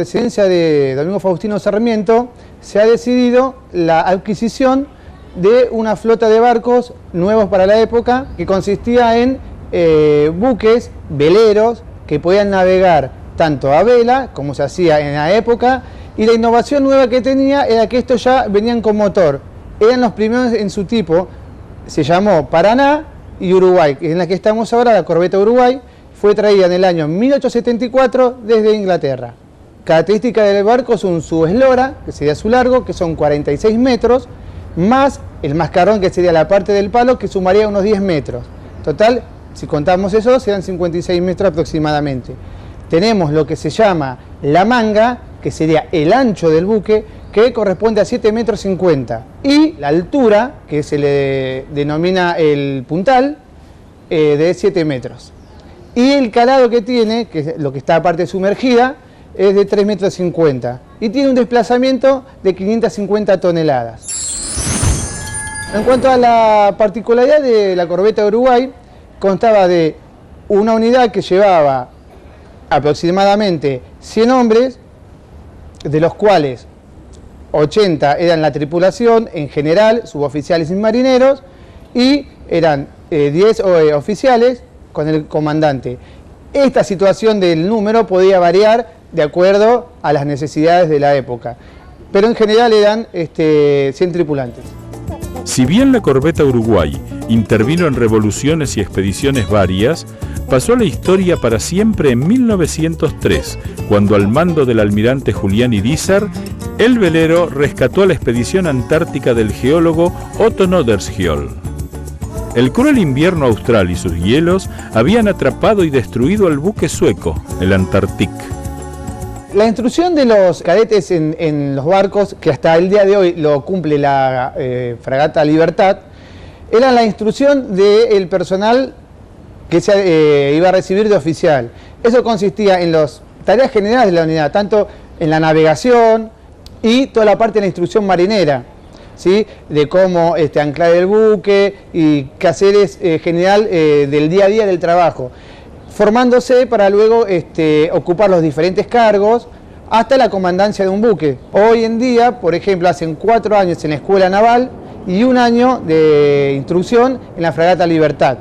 Presidencia de Domingo Faustino Sarmiento se ha decidido la adquisición de una flota de barcos nuevos para la época que consistía en buques, veleros, que podían navegar tanto a vela, como se hacía en la época, y la innovación nueva que tenía era que estos ya venían con motor. Eran los primeros en su tipo, se llamó Paraná y Uruguay, en la que estamos ahora, la corbeta Uruguay, fue traída en el año 1874 desde Inglaterra. Característica del barco son su eslora, que sería su largo, que son 46 metros, más el mascarrón, que sería la parte del palo, que sumaría unos 10 metros. Total, si contamos eso, serán 56 metros aproximadamente. Tenemos lo que se llama la manga, que sería el ancho del buque, que corresponde a 7,50 metros. Y la altura, que se le denomina el puntal, de 7 metros. Y el calado que tiene, que es lo que está aparte sumergida, es de 3,50 metros. Y tiene un desplazamiento de 550 toneladas. En cuanto a la particularidad de la corbeta Uruguay, constaba de una unidad que llevaba aproximadamente 100 hombres, de los cuales 80 eran la tripulación en general, suboficiales y marineros, y eran 10 oficiales con el comandante. Esta situación del número podía variar de acuerdo a las necesidades de la época, pero en general eran 100 tripulantes. Si bien la corbeta Uruguay intervino en revoluciones y expediciones varias, pasó a la historia para siempre en 1903, cuando al mando del almirante Julián Irízar, el velero rescató a la expedición antártica del geólogo Otto Nordenskiöld. El cruel invierno austral y sus hielos habían atrapado y destruido al buque sueco, el Antarctic. La instrucción de los cadetes en los barcos, que hasta el día de hoy lo cumple la fragata Libertad, era la instrucción del personal que se iba a recibir de oficial. Eso consistía en las tareas generales de la unidad, tanto en la navegación y toda la parte de la instrucción marinera, ¿sí? De cómo anclar el buque y quehaceres general del día a día del trabajo, formándose para luego ocupar los diferentes cargos hasta la comandancia de un buque. Hoy en día, por ejemplo, hacen 4 años en la Escuela Naval y 1 año de instrucción en la fragata Libertad,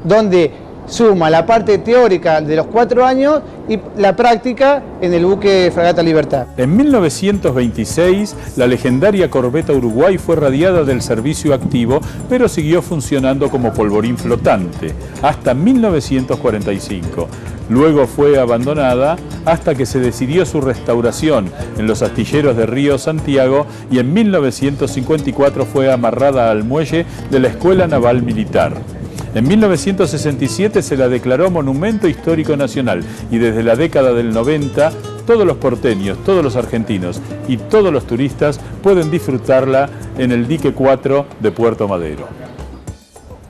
donde suma la parte teórica de los 4 años y la práctica en el buque fragata Libertad. En 1926, la legendaria corbeta Uruguay fue radiada del servicio activo, pero siguió funcionando como polvorín flotante hasta 1945. Luego fue abandonada hasta que se decidió su restauración en los astilleros de Río Santiago y en 1954 fue amarrada al muelle de la Escuela Naval Militar. En 1967 se la declaró Monumento Histórico Nacional y desde la década del 90 todos los porteños, todos los argentinos y todos los turistas pueden disfrutarla en el dique 4 de Puerto Madero.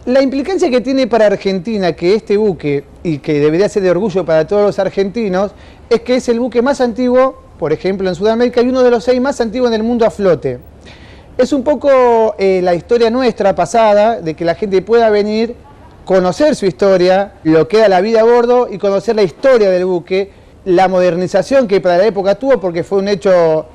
La implicancia que tiene para Argentina que este buque, y que debería ser de orgullo para todos los argentinos, es que es el buque más antiguo, por ejemplo en Sudamérica, y uno de los 6 más antiguos en el mundo a flote. Es un poco la historia nuestra pasada, de que la gente pueda venir, conocer su historia, lo que era la vida a bordo y conocer la historia del buque, la modernización que para la época tuvo, porque fue un hecho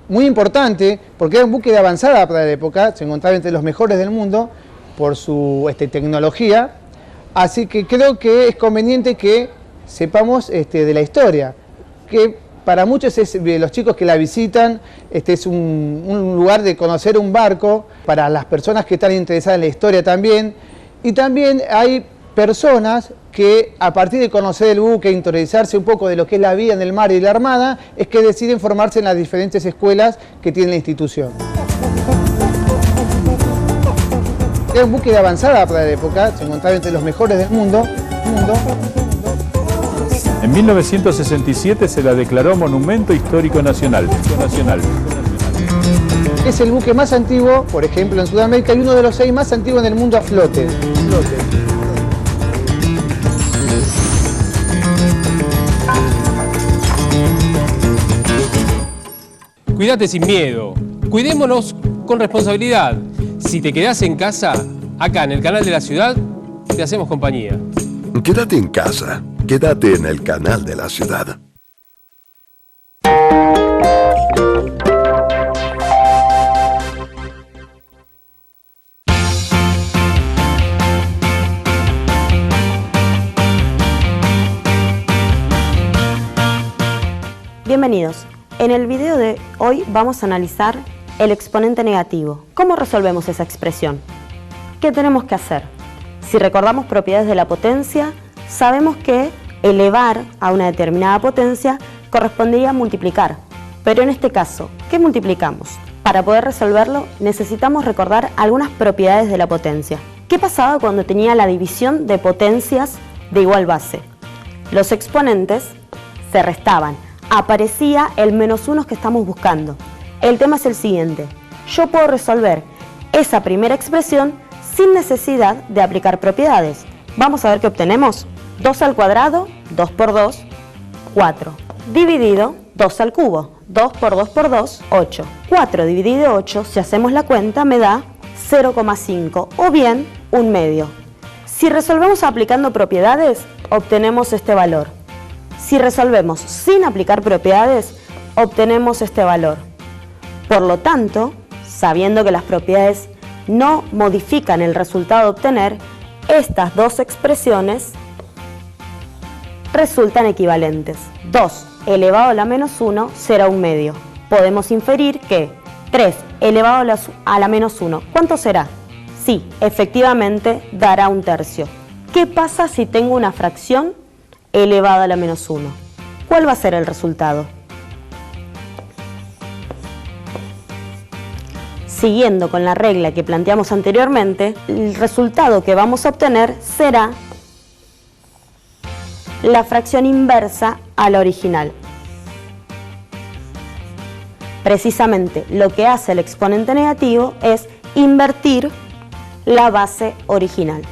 muy importante, porque era un buque de avanzada para la época, se encontraba entre los mejores del mundo por su tecnología, así que creo que es conveniente que sepamos de la historia, que para muchos los chicos que la visitan, es un lugar de conocer un barco, para las personas que están interesadas en la historia también, y también hay personas que a partir de conocer el buque, interiorizarse un poco de lo que es la vida en el mar y la armada, es que deciden formarse en las diferentes escuelas que tiene la institución. Era un buque de avanzada para la época, se encontraba entre los mejores del mundo. En 1967 se la declaró Monumento Histórico Nacional. Es el buque más antiguo, por ejemplo, en Sudamérica y uno de los 6 más antiguos en el mundo a flote. Cuídate sin miedo, cuidémonos con responsabilidad. Si te quedás en casa, acá en el canal de la ciudad, te hacemos compañía. Quédate en casa, quédate en el canal de la ciudad. Bienvenidos. En el video de hoy vamos a analizar el exponente negativo. ¿Cómo resolvemos esa expresión? ¿Qué tenemos que hacer? Si recordamos propiedades de la potencia, sabemos que elevar a una determinada potencia correspondería a multiplicar. Pero en este caso, ¿qué multiplicamos? Para poder resolverlo, necesitamos recordar algunas propiedades de la potencia. ¿Qué pasaba cuando tenía la división de potencias de igual base? Los exponentes se restaban. Aparecía el -1 que estamos buscando. El tema es el siguiente. Yo puedo resolver esa primera expresión sin necesidad de aplicar propiedades. Vamos a ver qué obtenemos. 2 al cuadrado, 2 por 2, 4. Dividido 2 al cubo, 2 por 2 por 2, 8. 4 dividido 8, si hacemos la cuenta, me da 0,5 o bien 1/2. Si resolvemos aplicando propiedades, obtenemos este valor. Si resolvemos sin aplicar propiedades, obtenemos este valor. Por lo tanto, sabiendo que las propiedades no modifican el resultado a obtener, estas dos expresiones resultan equivalentes. 2 elevado a la -1 será 1/2. Podemos inferir que 3 elevado a la -1, ¿cuánto será? Sí, efectivamente dará 1/3. ¿Qué pasa si tengo una fracción elevada a la -1? ¿Cuál va a ser el resultado? Siguiendo con la regla que planteamos anteriormente, el resultado que vamos a obtener será la fracción inversa a la original. Precisamente lo que hace el exponente negativo es invertir la base original.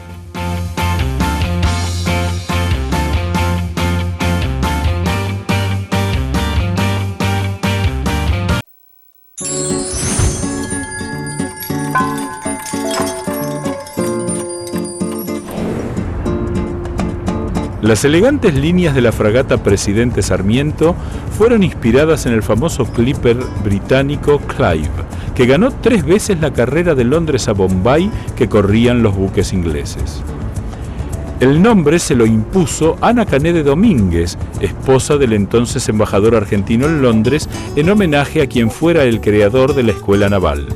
Las elegantes líneas de la fragata Presidente Sarmiento fueron inspiradas en el famoso clipper británico Clive, que ganó 3 veces la carrera de Londres a Bombay que corrían los buques ingleses. El nombre se lo impuso Ana Canet Domínguez, esposa del entonces embajador argentino en Londres, en homenaje a quien fuera el creador de la escuela naval.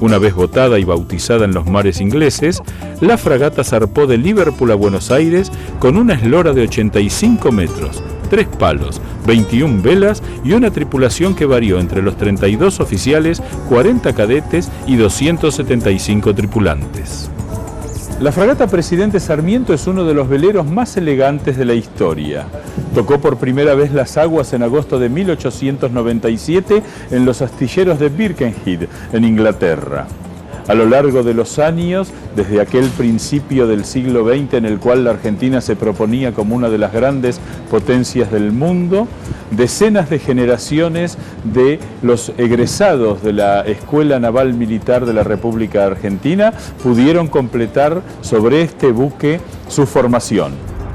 Una vez votada y bautizada en los mares ingleses, la fragata zarpó de Liverpool a Buenos Aires con una eslora de 85 metros, 3 palos, 21 velas y una tripulación que varió entre los 32 oficiales, 40 cadetes y 275 tripulantes. La fragata Presidente Sarmiento es uno de los veleros más elegantes de la historia. Tocó por primera vez las aguas en agosto de 1897 en los astilleros de Birkenhead, en Inglaterra. A lo largo de los años, desde aquel principio del siglo XX en el cual la Argentina se proponía como una de las grandes potencias del mundo, decenas de generaciones de los egresados de la Escuela Naval Militar de la República Argentina pudieron completar sobre este buque su formación.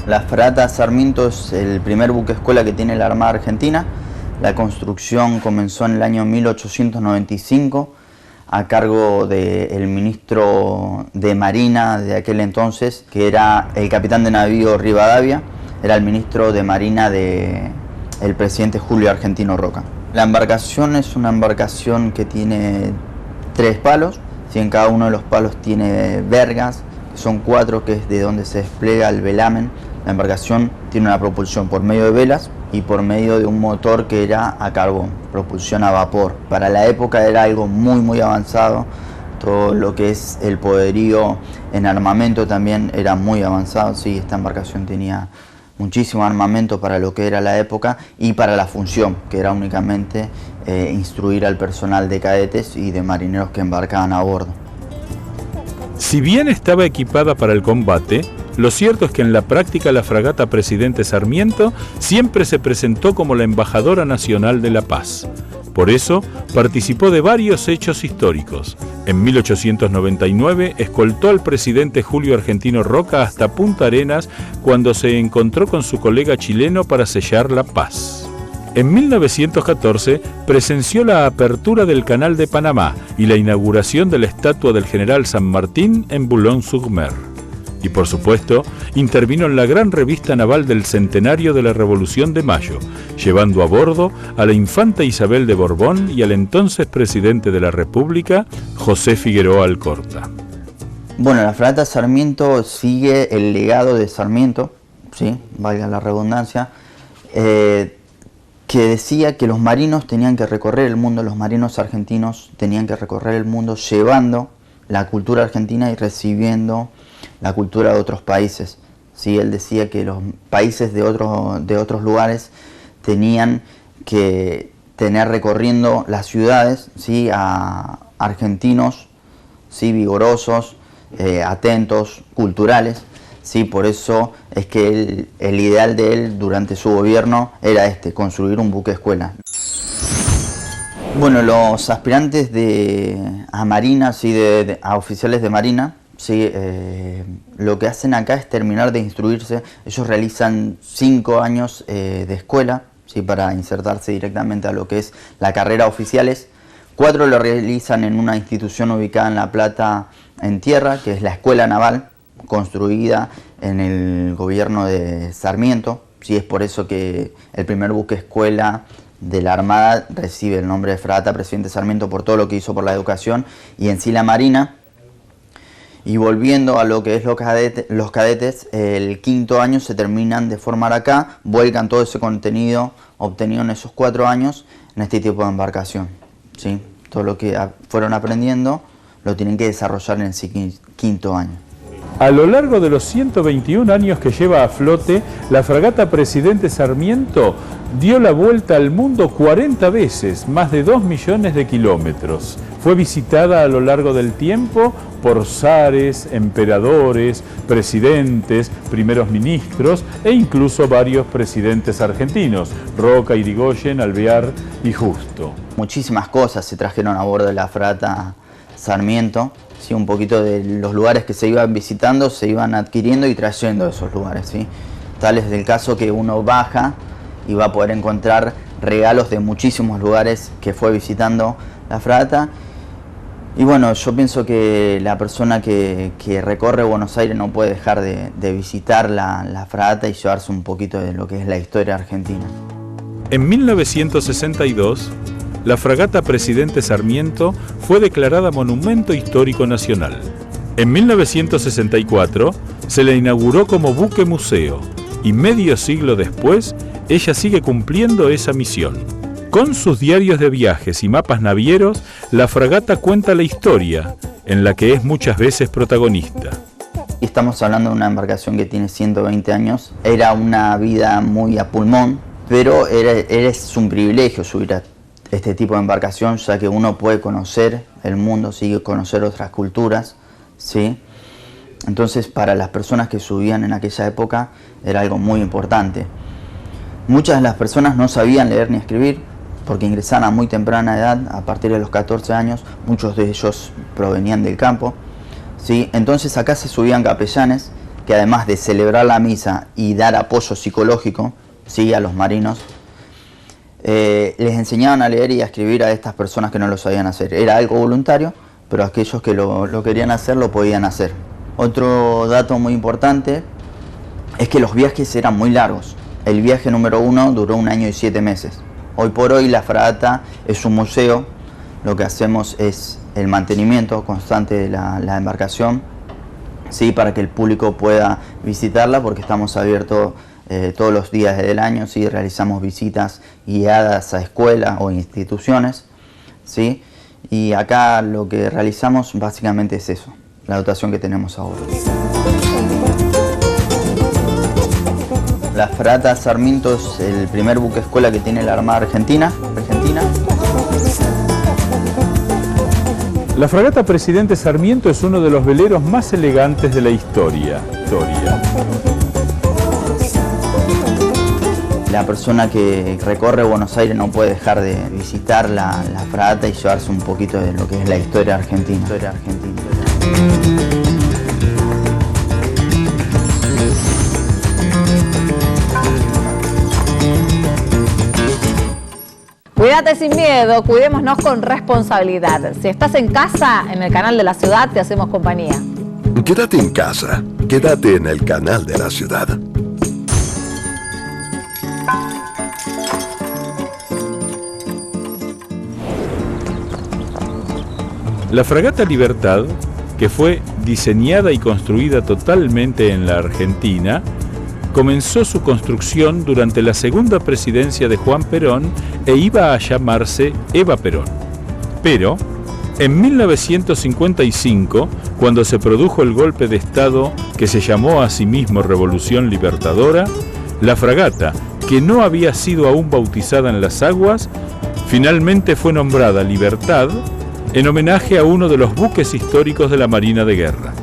La fragata Sarmiento es el primer buque escuela que tiene la Armada Argentina. La construcción comenzó en el año 1895 a cargo del ministro de Marina de aquel entonces, que era el capitán de navío Rivadavia, era el ministro de Marina del presidente Julio Argentino Roca. La embarcación es una embarcación que tiene 3 palos, si en cada uno de los palos tiene vergas, que son 4, que es de donde se despliega el velamen. La embarcación tiene una propulsión por medio de velas y por medio de un motor que era a carbón, propulsión a vapor. Para la época era algo muy avanzado. Todo lo que es el poderío en armamento también era muy avanzado. Sí, esta embarcación tenía muchísimo armamento para lo que era la época y para la función, que era únicamente instruir al personal de cadetes y de marineros que embarcaban a bordo. Si bien estaba equipada para el combate, lo cierto es que en la práctica la fragata Presidente Sarmiento siempre se presentó como la embajadora nacional de la paz. Por eso, participó de varios hechos históricos. En 1899 escoltó al presidente Julio Argentino Roca hasta Punta Arenas cuando se encontró con su colega chileno para sellar la paz. En 1914 presenció la apertura del Canal de Panamá y la inauguración de la estatua del general San Martín en Boulogne-sur-Mer. Y por supuesto, intervino en la gran revista naval del centenario de la Revolución de Mayo, llevando a bordo a la infanta Isabel de Borbón y al entonces presidente de la República, José Figueroa Alcorta. Bueno, la fragata Sarmiento sigue el legado de Sarmiento, ¿sí? Valga la redundancia, que decía que los marinos tenían que recorrer el mundo, los marinos argentinos tenían que recorrer el mundo llevando la cultura argentina y recibiendo la cultura de otros países. ¿Sí? Él decía que los países de otros lugares tenían que tener recorriendo las ciudades, ¿sí? A argentinos, ¿sí? Vigorosos, atentos, culturales. Sí, por eso es que el ideal de él durante su gobierno era construir un buque escuela. Bueno, los aspirantes a Marina, ¿sí? A oficiales de Marina, ¿sí? Lo que hacen acá es terminar de instruirse. Ellos realizan 5 años de escuela, ¿sí? Para insertarse directamente a lo que es la carrera de oficiales. 4 lo realizan en una institución ubicada en La Plata, en tierra, que es la Escuela Naval, construida en el gobierno de Sarmiento. Sí, es por eso que el primer buque escuela de la Armada recibe el nombre de Fragata Presidente Sarmiento por todo lo que hizo por la educación y en sí la Marina. Y volviendo a lo que es los cadetes, el 5.º año se terminan de formar acá, vuelcan todo ese contenido obtenido en esos 4 años en este tipo de embarcación. ¿Sí? Todo lo que fueron aprendiendo lo tienen que desarrollar en el 5.º año. A lo largo de los 121 años que lleva a flote, la fragata Presidente Sarmiento dio la vuelta al mundo 40 veces, más de 2 millones de kilómetros. Fue visitada a lo largo del tiempo por zares, emperadores, presidentes, primeros ministros e incluso varios presidentes argentinos, Roca, Irigoyen, Alvear y Justo. Muchísimas cosas se trajeron a bordo de la fragata Sarmiento. Sí, un poquito de los lugares que se iban visitando, se iban adquiriendo y trayendo de esos lugares. ¿Sí? Tal es el caso que uno baja y va a poder encontrar regalos de muchísimos lugares que fue visitando la fragata. Y bueno, yo pienso que la persona que recorre Buenos Aires no puede dejar de visitar la fragata y llevarse un poquito de lo que es la historia argentina. En 1962, la fragata Presidente Sarmiento fue declarada Monumento Histórico Nacional. En 1964 se la inauguró como buque museo y medio siglo después ella sigue cumpliendo esa misión. Con sus diarios de viajes y mapas navieros, la fragata cuenta la historia, en la que es muchas veces protagonista. Y estamos hablando de una embarcación que tiene 120 años. Era una vida muy a pulmón, pero es un privilegio subir a este tipo de embarcación, ya que uno puede conocer el mundo, ¿sí? Conocer otras culturas, ¿sí? Entonces, para las personas que subían en aquella época, era algo muy importante. Muchas de las personas no sabían leer ni escribir, porque ingresaban a muy temprana edad, a partir de los 14 años, muchos de ellos provenían del campo, ¿sí? Entonces acá se subían capellanes, que además de celebrar la misa y dar apoyo psicológico, ¿sí? A los marinos, les enseñaban a leer y a escribir a estas personas que no lo sabían hacer. Era algo voluntario, pero aquellos que lo querían hacer, lo podían hacer. Otro dato muy importante es que los viajes eran muy largos. El viaje número 1 duró 1 año y 7 meses. Hoy por hoy la fragata es un museo. Lo que hacemos es el mantenimiento constante de la embarcación, ¿sí? Para que el público pueda visitarla, porque estamos abiertos todos los días del año, ¿sí? Realizamos visitas guiadas a escuelas o instituciones, ¿sí? Y acá lo que realizamos básicamente es eso, la dotación que tenemos ahora. La fragata Sarmiento es el primer buque escuela que tiene la Armada Argentina. La fragata Presidente Sarmiento es uno de los veleros más elegantes de la historia. La persona que recorre Buenos Aires no puede dejar de visitar la fragata y llevarse un poquito de lo que es la historia argentina. Cuídate sin miedo, cuidémonos con responsabilidad. Si estás en casa, en el canal de la ciudad, te hacemos compañía. Quédate en casa, quédate en el canal de la ciudad. La fragata Libertad, que fue diseñada y construida totalmente en la Argentina, comenzó su construcción durante la segunda presidencia de Juan Perón e iba a llamarse Eva Perón. Pero, en 1955, cuando se produjo el golpe de Estado que se llamó a sí mismo Revolución Libertadora, la fragata, que no había sido aún bautizada en las aguas, finalmente fue nombrada Libertad en homenaje a uno de los buques históricos de la Marina de Guerra.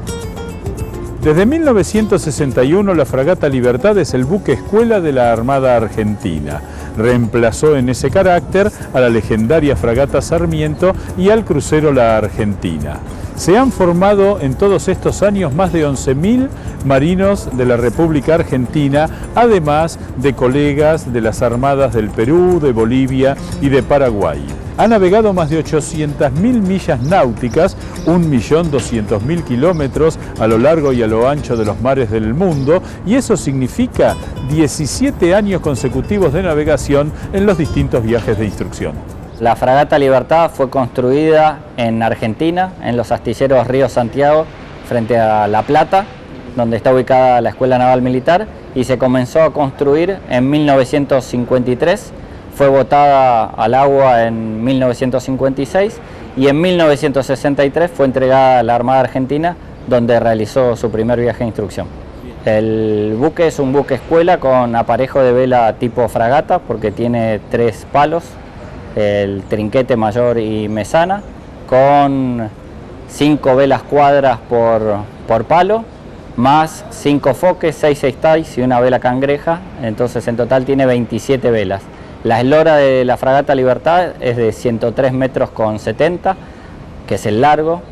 Desde 1961 la fragata Libertad es el buque escuela de la Armada Argentina. Reemplazó en ese carácter a la legendaria fragata Sarmiento y al crucero La Argentina. Se han formado en todos estos años más de 11.000 marinos de la República Argentina, además de colegas de las armadas del Perú, de Bolivia y de Paraguay. Ha navegado más de 800.000 millas náuticas, 1.200.000 kilómetros a lo largo y a lo ancho de los mares del mundo, y eso significa 17 años consecutivos de navegación en los distintos viajes de instrucción. La fragata Libertad fue construida en Argentina, en los astilleros Río Santiago, frente a La Plata, donde está ubicada la Escuela Naval Militar, y se comenzó a construir en 1953. Fue botada al agua en 1956 y en 1963 fue entregada a la Armada Argentina, donde realizó su primer viaje de instrucción. El buque es un buque escuela con aparejo de vela tipo fragata, porque tiene 3 palos, el trinquete mayor y mesana, con 5 velas cuadras por palo, más 5 foques, 6 sextais y una vela cangreja, entonces en total tiene 27 velas. La eslora de la fragata Libertad es de 103 metros con 70, que es el largo.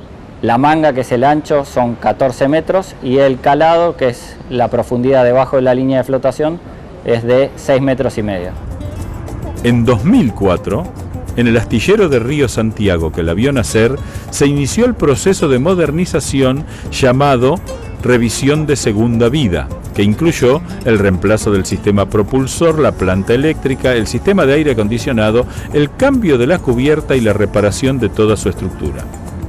La manga, que es el ancho, son 14 metros y el calado, que es la profundidad debajo de la línea de flotación, es de 6 metros y medio. En 2004, en el astillero de Río Santiago que la vio nacer, se inició el proceso de modernización llamado Revisión de Segunda Vida, que incluyó el reemplazo del sistema propulsor, la planta eléctrica, el sistema de aire acondicionado, el cambio de la cubierta y la reparación de toda su estructura.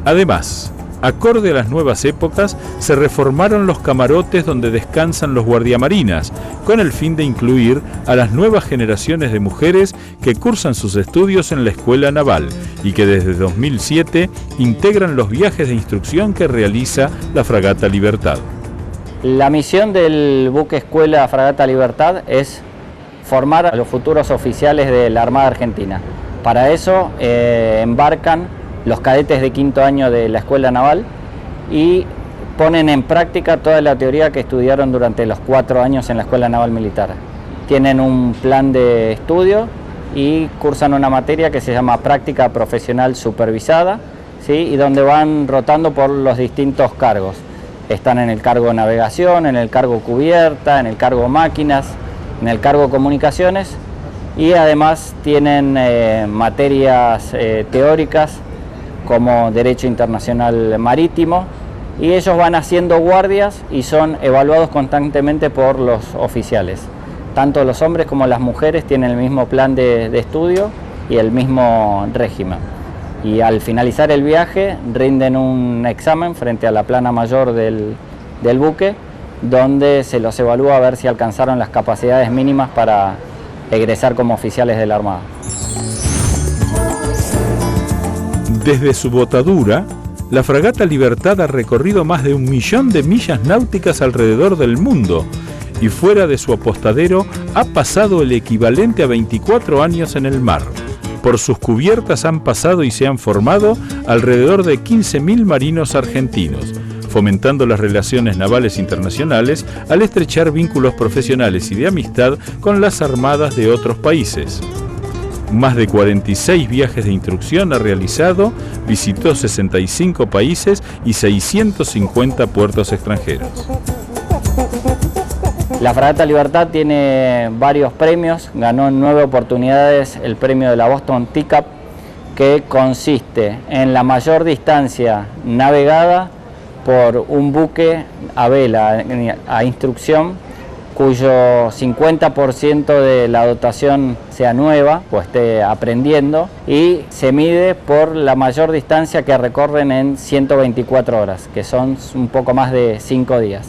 Además, acorde a las nuevas épocas, se reformaron los camarotes donde descansan los guardiamarinas, con el fin de incluir a las nuevas generaciones de mujeres que cursan sus estudios en la Escuela Naval y que desde 2007 integran los viajes de instrucción que realiza la fragata Libertad. La misión del buque escuela Fragata Libertad es formar a los futuros oficiales de la Armada Argentina. Para eso embarcan los cadetes de 5º año de la Escuela Naval y ponen en práctica toda la teoría que estudiaron durante los 4 años en la Escuela Naval Militar. Tienen un plan de estudio y cursan una materia que se llama Práctica Profesional Supervisada, ¿sí? Y donde van rotando por los distintos cargos. Están en el cargo navegación, en el cargo cubierta, en el cargo máquinas, en el cargo comunicaciones y además tienen materias teóricas como Derecho Internacional Marítimo y ellos van haciendo guardias y son evaluados constantemente por los oficiales. Tanto los hombres como las mujeres tienen el mismo plan de estudio y el mismo régimen. Y al finalizar el viaje rinden un examen frente a la plana mayor del buque, donde se los evalúa a ver si alcanzaron las capacidades mínimas para egresar como oficiales de la Armada. Desde su botadura, la fragata Libertad ha recorrido más de 1 millón de millas náuticas alrededor del mundo y fuera de su apostadero ha pasado el equivalente a 24 años en el mar. Por sus cubiertas han pasado y se han formado alrededor de 15.000 marinos argentinos, fomentando las relaciones navales internacionales al estrechar vínculos profesionales y de amistad con las armadas de otros países. Más de 46 viajes de instrucción ha realizado, visitó 65 países y 650 puertos extranjeros. La Fragata Libertad tiene varios premios, ganó en 9 oportunidades el premio de la Boston TCAP, que consiste en la mayor distancia navegada por un buque a vela a instrucción cuyo 50% de la dotación sea nueva o esté aprendiendo, y se mide por la mayor distancia que recorren en 124 horas, que son un poco más de 5 días.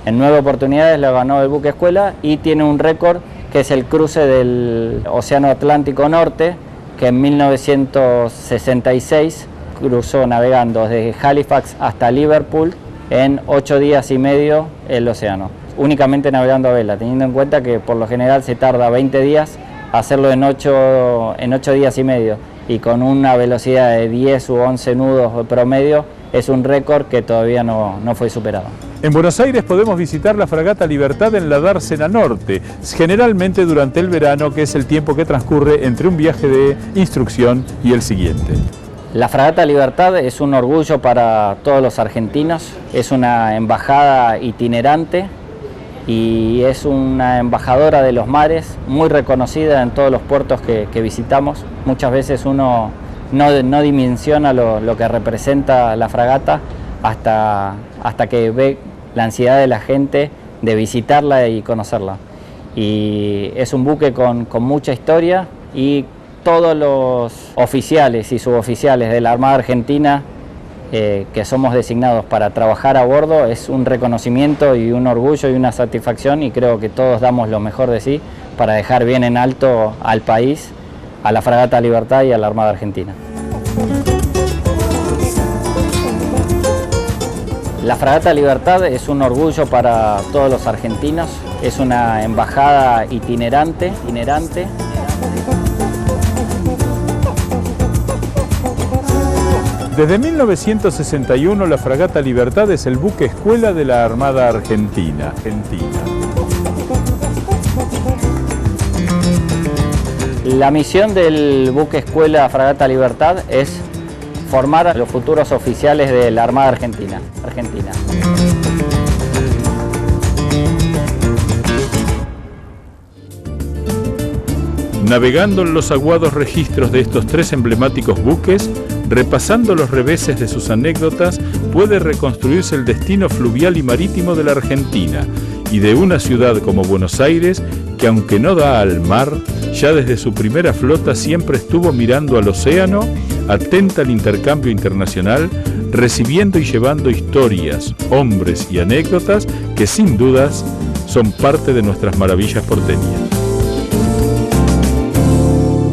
En 9 oportunidades lo ganó el buque escuela y tiene un récord que es el cruce del Océano Atlántico Norte, que en 1966 cruzó navegando desde Halifax hasta Liverpool en 8 días y medio el océano, únicamente navegando a vela, teniendo en cuenta que por lo general se tarda 20 días hacerlo en 8 días y medio, y con una velocidad de 10 u 11 nudos promedio es un récord que todavía no fue superado. En Buenos Aires podemos visitar la fragata Libertad en la dársena norte, generalmente durante el verano, que es el tiempo que transcurre entre un viaje de instrucción y el siguiente. La fragata Libertad es un orgullo para todos los argentinos, es una embajada itinerante y es una embajadora de los mares, muy reconocida en todos los puertos que visitamos. Muchas veces uno no dimensiona lo que representa la fragata hasta que ve la ansiedad de la gente de visitarla y conocerla. Y es un buque con mucha historia, y todos los oficiales y suboficiales de la Armada Argentina que somos designados para trabajar a bordo, es un reconocimiento y un orgullo y una satisfacción, y creo que todos damos lo mejor de sí para dejar bien en alto al país, a la fragata Libertad y a la Armada Argentina. La fragata Libertad es un orgullo para todos los argentinos, es una embajada itinerante. Desde 1961 la fragata Libertad es el buque escuela de la Armada Argentina. La misión del buque escuela Fragata Libertad es formar a los futuros oficiales de la Armada Argentina. Navegando en los aguados registros de estos 3 emblemáticos buques, repasando los reveses de sus anécdotas, puede reconstruirse el destino fluvial y marítimo de la Argentina y de una ciudad como Buenos Aires, que aunque no da al mar, ya desde su primera flota siempre estuvo mirando al océano, atenta al intercambio internacional, recibiendo y llevando historias, hombres y anécdotas que sin dudas son parte de nuestras maravillas porteñas.